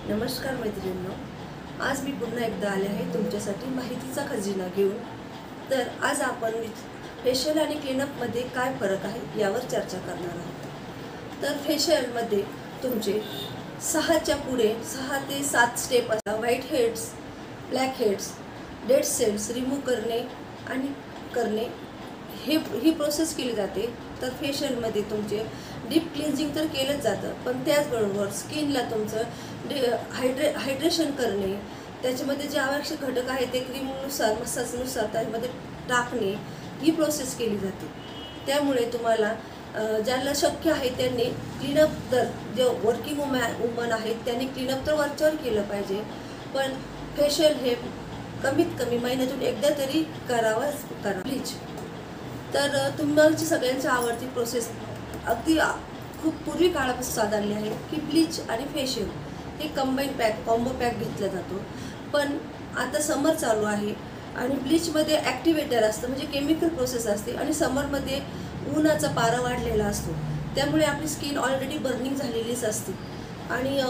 नमस्कार मैत्रिणींनो, आज मी पुन्हा एकदा आले आहे तुमच्यासाठी माहितीचा खजिना घेऊन। तर आज आपण फेशियल आणि क्लीनअपमध्ये काय फरक आहे यावर चर्चा करणार आहोत। तर फेशियलमध्ये तुमचे 6च्या पुढे 6 ते 7 स्टेप असतात। White heads, black heads, dead cells remove करणे ही प्रोसेस केली जाते। तर फेशियलमध्ये तुमचे डीप क्लिन्झिंग तर केलंच जातं, पण त्याचबरोबर स्किनला तुमचं हायड्रेशन करणे, त्याच्यामध्ये जे आवश्यक घटक आहेत ते क्रीमनुसार मसाजनुसार त्यामध्ये टाकणे ही प्रोसेस केली जाते। त्यामुळे तुम्हाला ज्यांना शक्य आहे त्यांनी क्लीनअप, तर जे वर्किंग वुमन आहेत त्यांनी क्लीनअप तर वरच्यावर केलं पाहिजे, पण फेशियल हे कमीत कमी महिन्यातून एकदा तरी करा। ब्लीच तर तुमची सगळ्यांची आवडती प्रोसेस अगदी खूप पूर्वी काळापासून साधारली आहे की ब्लीच आणि फेशियल हे कंबाईन कॉम्बो पॅक घेतला जातो। पण आता समर चालू आहे आणि ब्लीचमध्ये ॲक्टिवेटर असतं, म्हणजे केमिकल प्रोसेस असते, आणि समरमध्ये उन्हाचा पारा वाढलेला असतो, त्यामुळे आपली स्किन ऑलरेडी बर्निंग झालेलीच असते आणि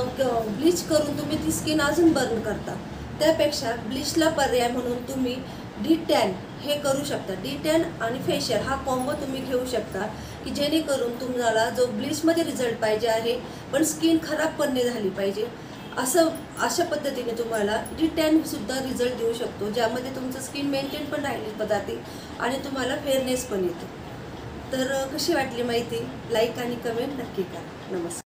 ब्लीच करून तुम्ही ती स्किन अजून बर्न करता। त्यापेक्षा ब्लीचला पर्याय म्हणून तुम्ही डी10 हे करू शकता। डी10 आणि फेशियल हा कॉम्बो तुम्ही घेऊ शकता की जेणेकरून तुम्हाला जो ब्लीचमध्ये रिझल्ट पाहिजे आहे पण स्किन खराब पण नाही झाली पाहिजे, अशा पद्धतीने तुम्हाला डी10 सुद्धा रिझल्ट देऊ शकतो, ज्यामध्ये तुमचं स्किन मेंटेन पण राहिली जाते आणि तुम्हाला फेअरनेस पण येतो। तर कशी वाटली माहिती? लाईक आणि कमेंट नक्की करा। नमस्कार।